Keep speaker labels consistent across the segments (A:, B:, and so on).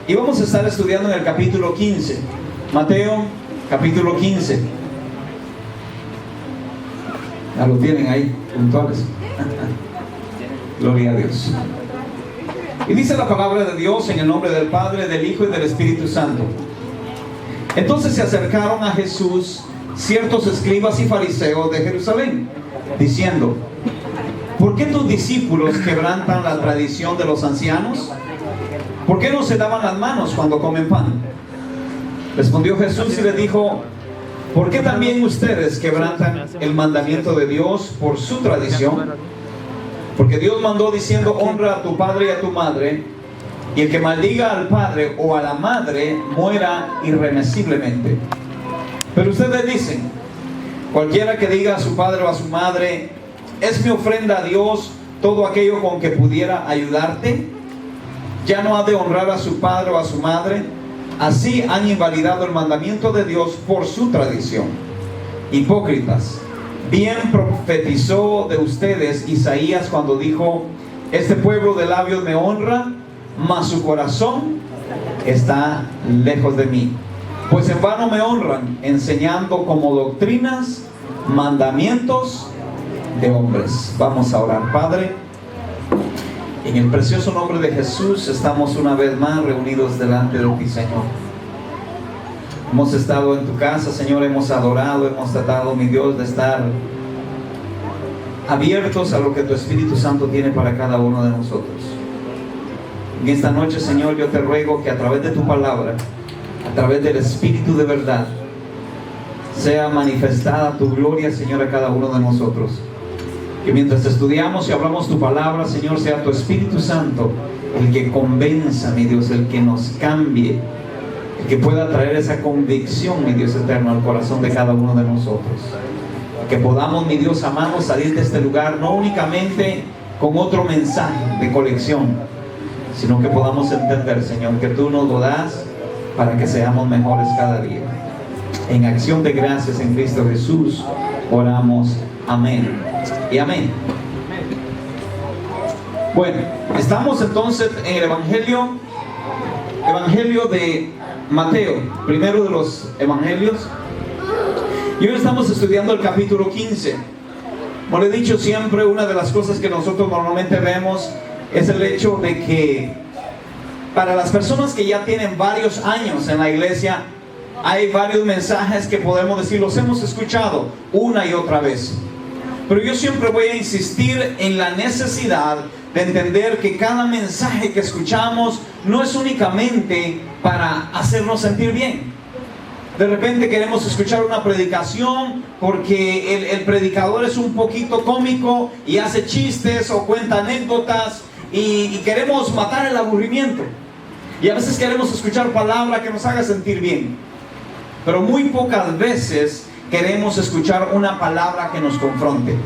A: Y vamos a estar estudiando en el capítulo 15. Mateo, capítulo 15. Ya lo tienen ahí, puntuales. Gloria a Dios. Y dice la palabra de Dios en el nombre del Padre, del Hijo y del Espíritu Santo. Entonces se acercaron a Jesús ciertos escribas y fariseos de Jerusalén, diciendo: ¿por qué tus discípulos quebrantan la tradición de los ancianos? ¿Por qué no se lavan las manos cuando comen pan? Respondió Jesús y le dijo: ¿por qué también ustedes quebrantan el mandamiento de Dios por su tradición? Porque Dios mandó diciendo: honra a tu padre y a tu madre, y el que maldiga al padre o a la madre muera irremisiblemente. Pero ustedes dicen: cualquiera que diga a su padre o a su madre, es mi ofrenda a Dios todo aquello con que pudiera ayudarte, ya no ha de honrar a su padre o a su madre. Así han invalidado el mandamiento de Dios por su tradición. Hipócritas, bien profetizó de ustedes Isaías cuando dijo: este pueblo de labios me honra, mas su corazón está lejos de mí. Pues en vano me honran, enseñando como doctrinas mandamientos de hombres. Vamos a orar. Padre, en el precioso nombre de Jesús estamos una vez más reunidos delante de ti, Señor. Hemos estado en tu casa, Señor, hemos adorado, hemos tratado, mi Dios, de estar abiertos a lo que tu Espíritu Santo tiene para cada uno de nosotros. En esta noche, Señor, yo te ruego que a través de tu palabra, a través del Espíritu de verdad, sea manifestada tu gloria, Señor, a cada uno de nosotros. Que mientras estudiamos y hablamos tu palabra, Señor, sea tu Espíritu Santo el que convenza, mi Dios, el que nos cambie, el que pueda traer esa convicción, mi Dios eterno, al corazón de cada uno de nosotros. Que podamos, mi Dios amado, salir de este lugar no únicamente con otro mensaje de colección, sino que podamos entender, Señor, que tú nos lo das para que seamos mejores cada día. En acción de gracias en Cristo Jesús oramos. Amén y amén. Bueno, estamos entonces en el Evangelio de Mateo, primero de los Evangelios. Y hoy estamos estudiando el capítulo 15. Como le he dicho siempre, una de las cosas que nosotros normalmente vemos es el hecho de que para las personas que ya tienen varios años en la iglesia, hay varios mensajes que podemos decir, los hemos escuchado una y otra vez. Pero yo siempre voy a insistir en la necesidad de entender que cada mensaje que escuchamos no es únicamente para hacernos sentir bien. De repente queremos escuchar una predicación porque el predicador es un poquito cómico y hace chistes o cuenta anécdotas y queremos matar el aburrimiento. Y a veces queremos escuchar palabra que nos haga sentir bien. Pero muy pocas veces queremos escuchar una palabra que nos confronte.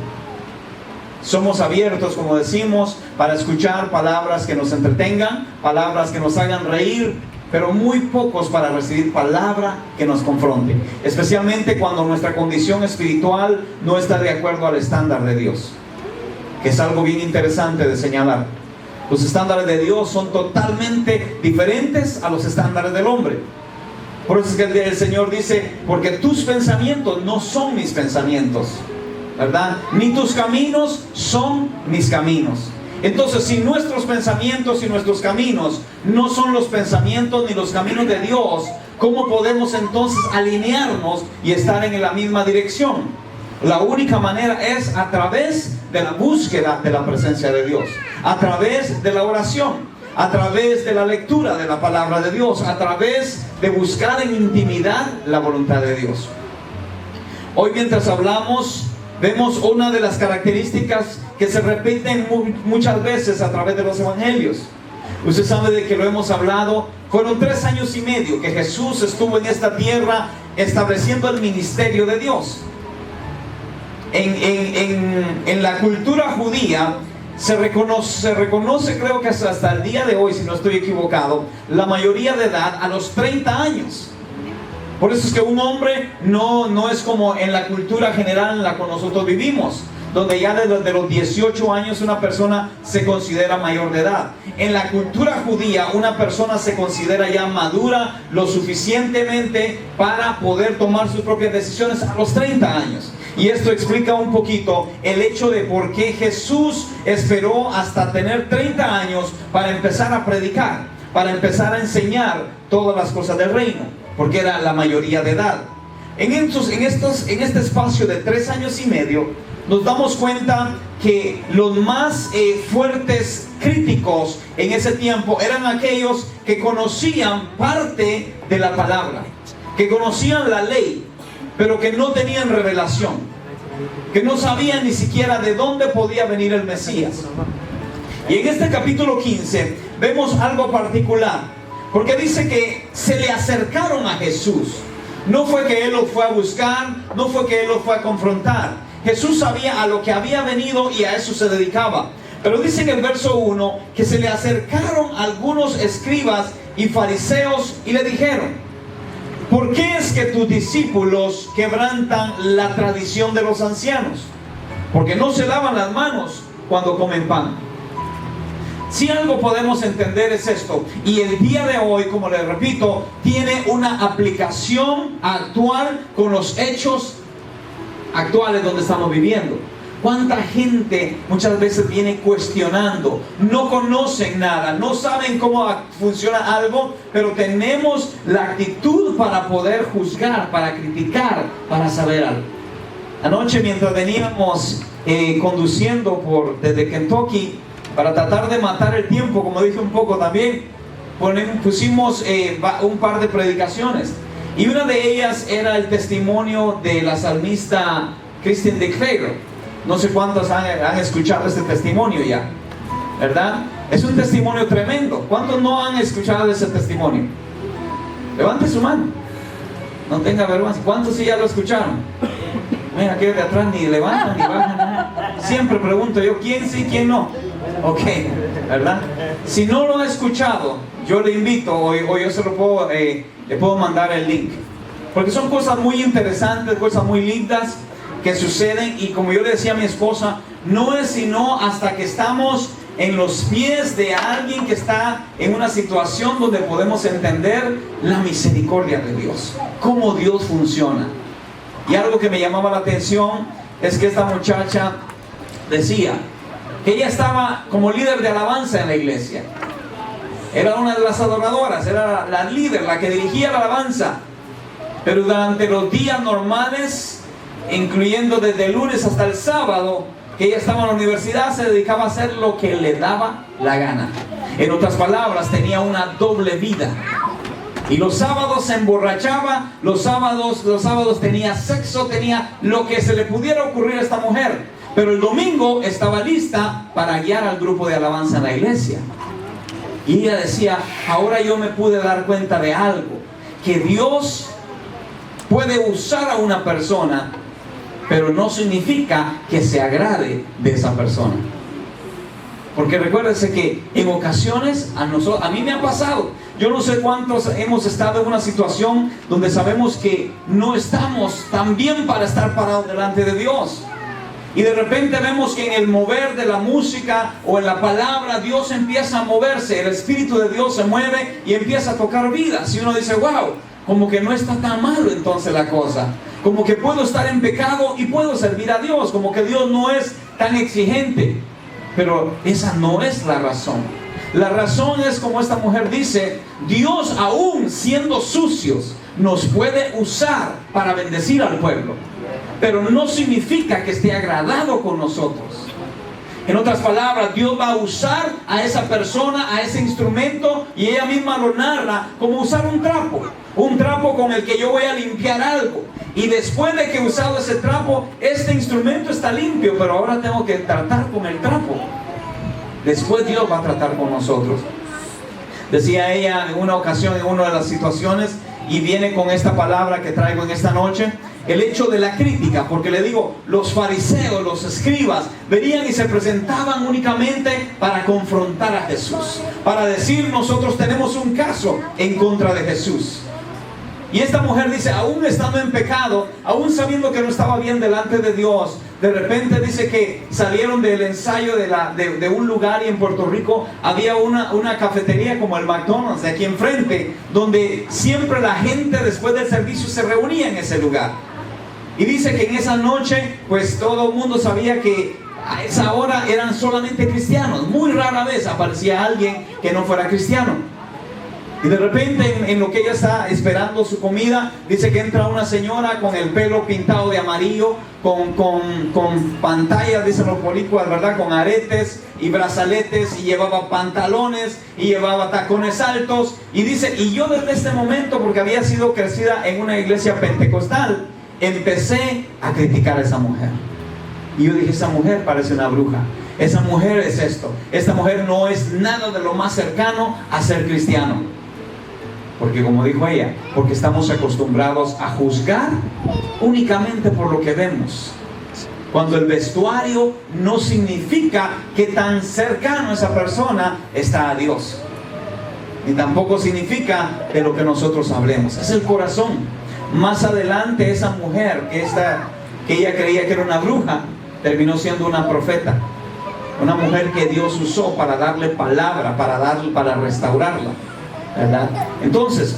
A: Somos abiertos, como decimos, para escuchar palabras que nos entretengan, palabras que nos hagan reír, pero muy pocos para recibir palabra que nos confronte, especialmente cuando nuestra condición espiritual no está de acuerdo al estándar de Dios, que es algo bien interesante de señalar. Los estándares de Dios son totalmente diferentes a los estándares del hombre. Por eso es que el Señor dice: porque tus pensamientos no son mis pensamientos, ¿verdad? Ni tus caminos son mis caminos. Entonces, si nuestros pensamientos y nuestros caminos no son los pensamientos ni los caminos de Dios, ¿cómo podemos entonces alinearnos y estar en la misma dirección? La única manera es a través de la búsqueda de la presencia de Dios, a través de la oración, a través de la lectura de la palabra de Dios, a través de buscar en intimidad la voluntad de Dios. Hoy, mientras hablamos, vemos una de las características que se repiten muchas veces a través de los evangelios. Usted sabe de que lo hemos hablado. Fueron 3 años y medio que Jesús estuvo en esta tierra estableciendo el ministerio de Dios. En la cultura judía se reconoce, creo que hasta el día de hoy, si no estoy equivocado, la mayoría de edad a los 30 años. Por eso es que un hombre no es como en la cultura general en la que nosotros vivimos, donde ya desde los 18 años una persona se considera mayor de edad. En la cultura judía, una persona se considera ya madura lo suficientemente para poder tomar sus propias decisiones a los 30 años. Y esto explica un poquito el hecho de por qué Jesús esperó hasta tener 30 años para empezar a predicar, para empezar a enseñar todas las cosas del reino, porque era la mayoría de edad. En este espacio de 3 años y medio, nos damos cuenta que los más fuertes críticos en ese tiempo eran aquellos que conocían parte de la palabra, que conocían la ley, pero que no tenían revelación, que no sabían ni siquiera de dónde podía venir el Mesías. Y en este capítulo 15 vemos algo particular, porque dice que se le acercaron a Jesús. No fue que Él lo fue a buscar, no fue que Él lo fue a confrontar. Jesús sabía a lo que había venido y a eso se dedicaba. Pero dice en el verso 1 que se le acercaron algunos escribas y fariseos y le dijeron: ¿por qué es que tus discípulos quebrantan la tradición de los ancianos? Porque no se lavan las manos cuando comen pan. Si algo podemos entender es esto, y el día de hoy, como les repito, tiene una aplicación actual con los hechos actuales donde estamos viviendo. ¿Cuánta gente muchas veces viene cuestionando? No conocen nada, no saben cómo funciona algo, pero tenemos la actitud para poder juzgar, para criticar, para saber algo. Anoche, mientras veníamos conduciendo desde Kentucky, para tratar de matar el tiempo, como dije un poco también, pusimos un par de predicaciones. Y una de ellas era el testimonio de la salmista Christine DeClaire. No sé cuántos han escuchado este testimonio ya, ¿verdad? Es un testimonio tremendo. ¿Cuántos no han escuchado ese testimonio? Levante su mano. No tenga vergüenza. ¿Cuántos sí ya lo escucharon? Mira, aquí de atrás ni levantan ni bajan. Siempre pregunto yo, ¿quién sí, quién no? Ok, ¿verdad? Si no lo ha escuchado, yo le invito, o yo se lo puedo, le puedo mandar el link. Porque son cosas muy interesantes, cosas muy lindas que suceden. Y como yo le decía a mi esposa, no es sino hasta que estamos en los pies de alguien que está en una situación donde podemos entender la misericordia de Dios, cómo Dios funciona. Y algo que me llamaba la atención es que esta muchacha decía que ella estaba como líder de alabanza en la iglesia. Era una de las adoradoras, era la líder, la que dirigía la alabanza. Pero durante los días normales, incluyendo desde el lunes hasta el sábado, que ella estaba en la universidad, se dedicaba a hacer lo que le daba la gana. En otras palabras, tenía una doble vida. Y los sábados se emborrachaba, los sábados tenía sexo, tenía lo que se le pudiera ocurrir a esta mujer. Pero el domingo estaba lista para guiar al grupo de alabanza en la iglesia. Y ella decía, ahora yo me pude dar cuenta de algo, que Dios puede usar a una persona, pero no significa que se agrade de esa persona. Porque recuérdense que en ocasiones a mí me ha pasado. Yo no sé cuántos hemos estado en una situación donde sabemos que no estamos tan bien para estar parados delante de Dios. Y de repente vemos que en el mover de la música o en la palabra, Dios empieza a moverse, el Espíritu de Dios se mueve y empieza a tocar vidas. Y uno dice, wow, como que no está tan malo entonces la cosa. Como que puedo estar en pecado y puedo servir a Dios. Como que Dios no es tan exigente. Pero esa no es la razón. La razón es, como esta mujer dice, Dios aún siendo sucios nos puede usar para bendecir al pueblo. Pero no significa que esté agradado con nosotros. En otras palabras, Dios va a usar a esa persona, a ese instrumento, y ella misma lo narra como usar un trapo con el que yo voy a limpiar algo. Y después de que he usado ese trapo, este instrumento está limpio, pero ahora tengo que tratar con el trapo. Después Dios va a tratar con nosotros. Decía ella en una ocasión, en una de las situaciones, y viene con esta palabra que traigo en esta noche, el hecho de la crítica, porque le digo, los fariseos, los escribas, venían y se presentaban únicamente para confrontar a Jesús, para decir, nosotros tenemos un caso en contra de Jesús. Y esta mujer dice, aún estando en pecado, aún sabiendo que no estaba bien delante de Dios, De repente dice que salieron del ensayo de un lugar, y en Puerto Rico había una cafetería como el McDonald's de aquí enfrente, donde siempre la gente después del servicio se reunía en ese lugar. Y dice que en esa noche pues todo el mundo sabía que a esa hora eran solamente cristianos. Muy rara vez aparecía alguien que no fuera cristiano. Y de repente en lo que ella está esperando su comida, dice que entra una señora con el pelo pintado de amarillo, con pantallas, dicen los boricuas, ¿verdad? Con aretes y brazaletes, y llevaba pantalones y llevaba tacones altos. Y dice, y yo desde este momento, porque había sido crecida en una iglesia pentecostal, empecé a criticar a esa mujer. Y yo dije, esa mujer parece una bruja. Esa mujer es esto. Esta mujer no es nada de lo más cercano a ser cristiano. Porque como dijo ella, porque estamos acostumbrados a juzgar únicamente por lo que vemos. Cuando el vestuario no significa que tan cercano esa persona está a Dios. Ni tampoco significa de lo que nosotros hablemos. Es el corazón. Más adelante esa mujer que ella creía que era una bruja, terminó siendo una profeta. Una mujer que Dios usó para darle palabra, para restaurarla, ¿verdad? Entonces,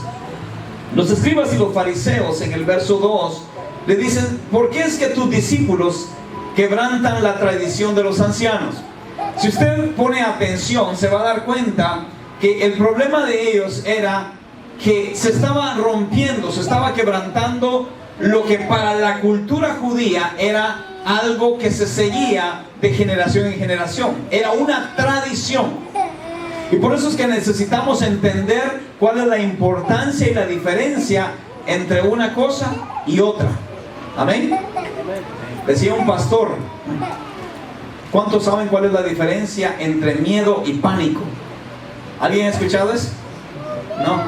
A: los escribas y los fariseos en el verso 2 le dicen, ¿por qué es que tus discípulos quebrantan la tradición de los ancianos? Si usted pone atención, se va a dar cuenta que el problema de ellos era que se estaba rompiendo, se estaba quebrantando lo que para la cultura judía era algo que se seguía de generación en generación. Era una tradición. Y por eso es que necesitamos entender cuál es la importancia y la diferencia entre una cosa y otra. Amén. Decía un pastor, ¿cuántos saben cuál es la diferencia entre miedo y pánico? ¿Alguien ha escuchado eso? No.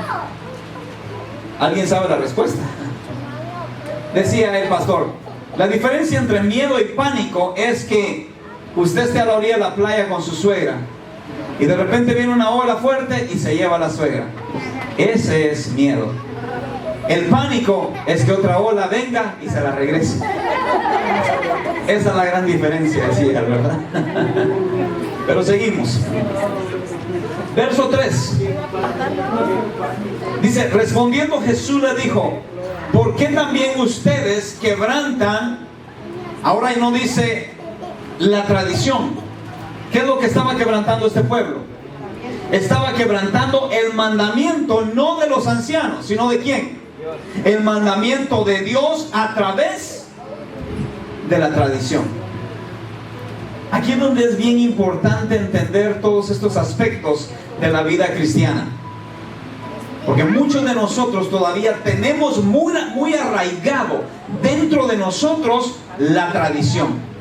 A: ¿Alguien sabe la respuesta? Decía el pastor, la diferencia entre miedo y pánico es que usted esté a la orilla de la playa con su suegra y de repente viene una ola fuerte y se lleva a la suegra. Ese es miedo. El pánico es que otra ola venga y se la regrese. Esa es la gran diferencia, decía, ¿verdad? Pero seguimos. Verso 3. Dice, respondiendo Jesús le dijo, ¿por qué también ustedes quebrantan? Ahora no dice la tradición. ¿Qué es lo que estaba quebrantando este pueblo? Estaba quebrantando el mandamiento, no de los ancianos, sino de quién. El mandamiento de Dios a través de la tradición. Aquí es donde es bien importante entender todos estos aspectos de la vida cristiana. Porque muchos de nosotros todavía tenemos muy arraigado dentro de nosotros la tradición.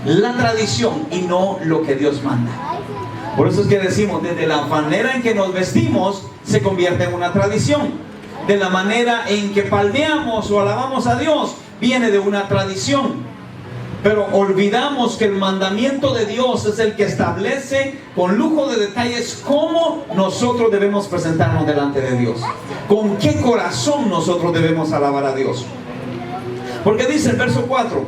A: La tradición y no lo que Dios manda. Por eso es que decimos, desde la manera en que nos vestimos se convierte en una tradición. De la manera en que palmeamos o alabamos a Dios viene de una tradición. Pero olvidamos que el mandamiento de Dios es el que establece con lujo de detalles cómo nosotros debemos presentarnos delante de Dios. Con qué corazón nosotros debemos alabar a Dios. Porque dice el verso 4,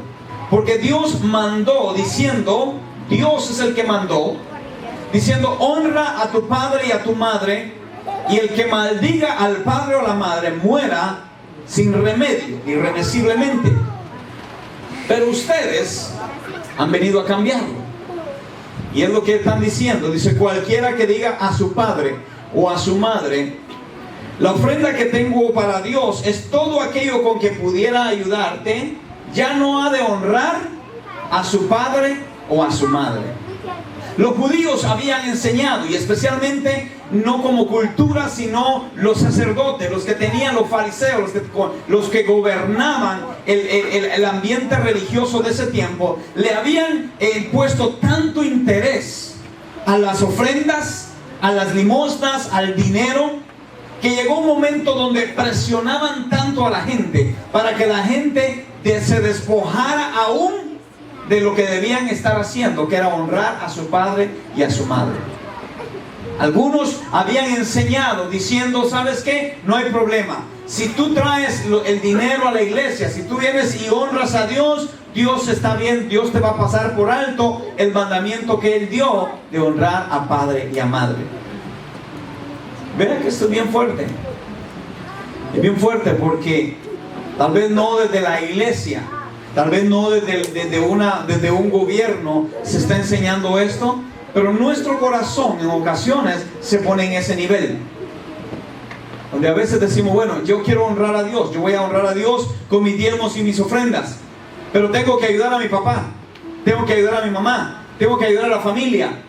A: porque Dios mandó diciendo, Dios es el que mandó, diciendo, honra a tu padre y a tu madre, y el que maldiga al padre o la madre muera sin remedio, irremisiblemente. Pero ustedes han venido a cambiarlo. Y es lo que están diciendo. Dice, cualquiera que diga a su padre o a su madre, la ofrenda que tengo para Dios es todo aquello con que pudiera ayudarte, ya no ha de honrar a su padre o a su madre. Los judíos habían enseñado, y especialmente no como cultura, sino los sacerdotes, los que tenían, los fariseos, los que gobernaban el ambiente religioso de ese tiempo, le habían puesto tanto interés a las ofrendas, a las limosnas, al dinero, que llegó un momento donde presionaban tanto a la gente para que la gente se despojara aún de lo que debían estar haciendo, que era honrar a su padre y a su madre. Algunos habían enseñado diciendo, ¿sabes qué? No hay problema. Si tú traes el dinero a la iglesia, si tú vienes y honras a Dios, Dios está bien, Dios te va a pasar por alto el mandamiento que Él dio de honrar a padre y a madre. Vean que esto es bien fuerte. Es bien fuerte porque tal vez no desde la iglesia, tal vez no desde un gobierno se está enseñando esto, pero nuestro corazón en ocasiones se pone en ese nivel. Donde a veces decimos, bueno, yo quiero honrar a Dios, yo voy a honrar a Dios con mis diezmos y mis ofrendas, pero tengo que ayudar a mi papá, tengo que ayudar a mi mamá, tengo que ayudar a la familia.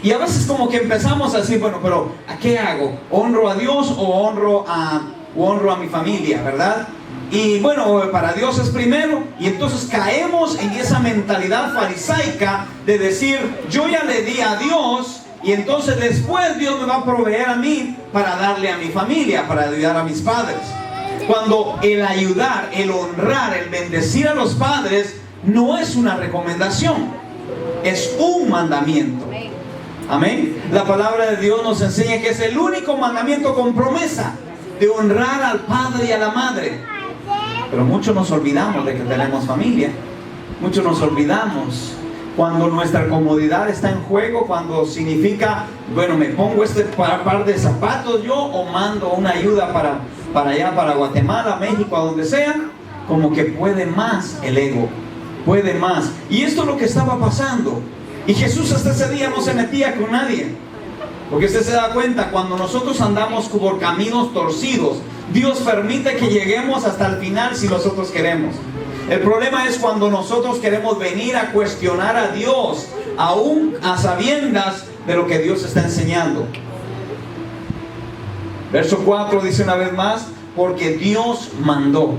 A: Y a veces como que empezamos a decir, bueno, pero ¿a qué hago? ¿Honro a Dios o honro a mi familia, verdad? Y bueno, para Dios es primero. Y entonces caemos en esa mentalidad farisaica de decir, yo ya le di a Dios, y entonces después Dios me va a proveer a mí para darle a mi familia, para ayudar a mis padres. Cuando el ayudar, el honrar, el bendecir a los padres no es una recomendación, es un mandamiento. Amén. La palabra de Dios nos enseña que es el único mandamiento con promesa de honrar al padre y a la madre. Pero muchos nos olvidamos de que tenemos familia. Muchos nos olvidamos cuando nuestra comodidad está en juego, cuando significa, bueno, me pongo este par de zapatos yo, o mando una ayuda para allá, para Guatemala, México, a donde sea. Como que puede más el ego, puede más. Y esto es lo que estaba pasando. Y Jesús hasta ese día no se metía con nadie, porque usted se da cuenta, cuando nosotros andamos por caminos torcidos, Dios permite que lleguemos hasta el final si nosotros queremos. El problema es cuando nosotros queremos venir a cuestionar a Dios, aún a sabiendas de lo que Dios está enseñando. Verso 4 dice una vez más, porque Dios mandó.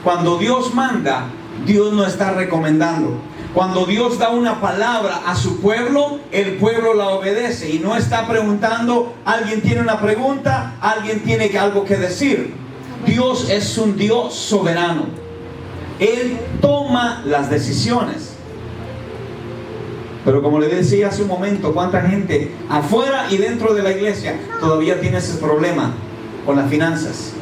A: Cuando Dios manda, Dios no está recomendando. Cuando Dios da una palabra a su pueblo, el pueblo la obedece y no está preguntando, alguien tiene una pregunta, alguien tiene algo que decir. Dios es un Dios soberano. Él toma las decisiones. Pero como le decía hace un momento, cuánta gente afuera y dentro de la iglesia todavía tiene ese problema con las finanzas.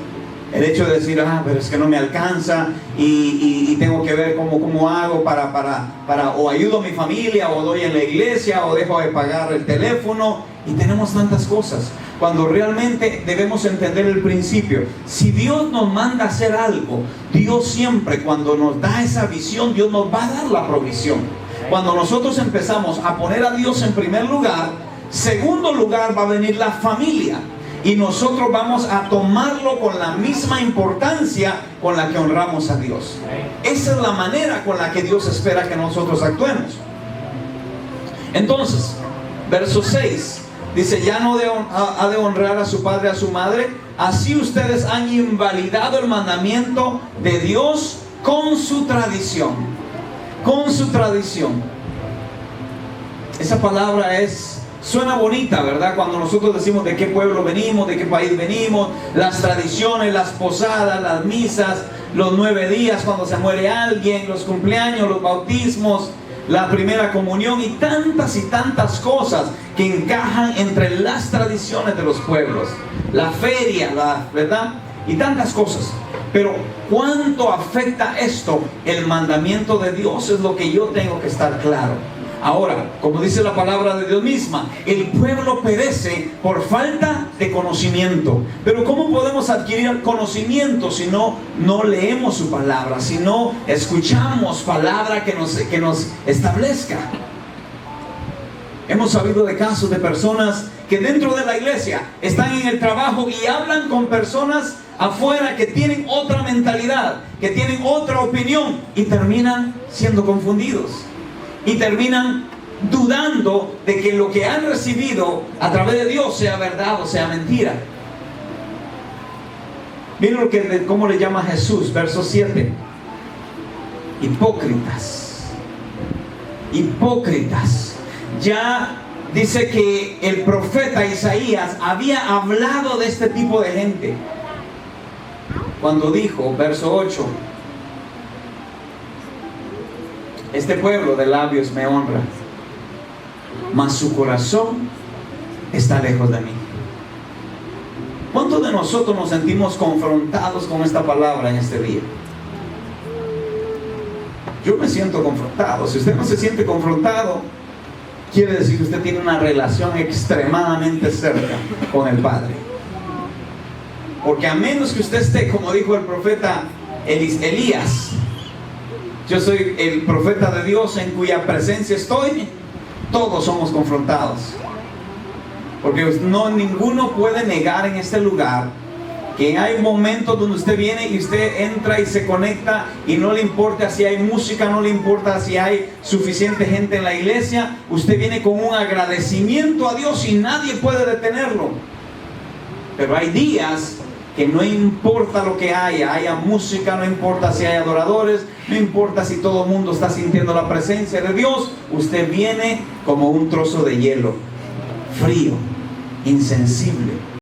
A: El hecho de decir, pero es que no me alcanza y tengo que ver cómo hago para o ayudo a mi familia, o doy en la iglesia, o dejo de pagar el teléfono, y tenemos tantas cosas. Cuando realmente debemos entender el principio. Si Dios nos manda a hacer algo, Dios siempre, cuando nos da esa visión, Dios nos va a dar la provisión. Cuando nosotros empezamos a poner a Dios en primer lugar, segundo lugar va a venir la familia. Y nosotros vamos a tomarlo con la misma importancia con la que honramos a Dios. Esa es la manera con la que Dios espera que nosotros actuemos. Entonces, verso 6 dice, ya no ha de honrar a su padre, a su madre. Así ustedes han invalidado el mandamiento de Dios con su tradición. Con su tradición. Esa palabra suena bonita, ¿verdad? Cuando nosotros decimos de qué pueblo venimos, de qué país venimos, las tradiciones, las posadas, las misas, los 9 días cuando se muere alguien, los cumpleaños, los bautismos, la primera comunión y tantas cosas que encajan entre las tradiciones de los pueblos. La feria, ¿verdad? Y tantas cosas. Pero ¿cuánto afecta esto el mandamiento de Dios? Es lo que yo tengo que estar claro. Ahora, como dice la palabra de Dios misma, el pueblo perece por falta de conocimiento. Pero ¿cómo podemos adquirir conocimiento si no leemos su palabra? Si no escuchamos palabra que nos establezca. Hemos sabido de casos de personas que dentro de la iglesia están en el trabajo y hablan con personas afuera que tienen otra mentalidad, que tienen otra opinión, y terminan siendo confundidos. Y terminan dudando de que lo que han recibido a través de Dios sea verdad o sea mentira. Miren cómo le llama Jesús, verso 7. Hipócritas. Hipócritas. Ya dice que el profeta Isaías había hablado de este tipo de gente cuando dijo, verso 8, este pueblo de labios me honra, mas su corazón está lejos de mí. ¿Cuántos de nosotros nos sentimos confrontados con esta palabra en este día? Yo me siento confrontado. Si usted no se siente confrontado, quiere decir que usted tiene una relación extremadamente cerca con el Padre. Porque a menos que usted esté, como dijo el profeta Elías, yo soy el profeta de Dios en cuya presencia estoy, todos somos confrontados. Porque ninguno puede negar en este lugar que hay momentos donde usted viene y usted entra y se conecta y no le importa si hay música, no le importa si hay suficiente gente en la iglesia, usted viene con un agradecimiento a Dios y nadie puede detenerlo. Pero hay días que no importa lo que haya música, no importa si hay adoradores, no importa si todo el mundo está sintiendo la presencia de Dios, usted viene como un trozo de hielo, frío, insensible.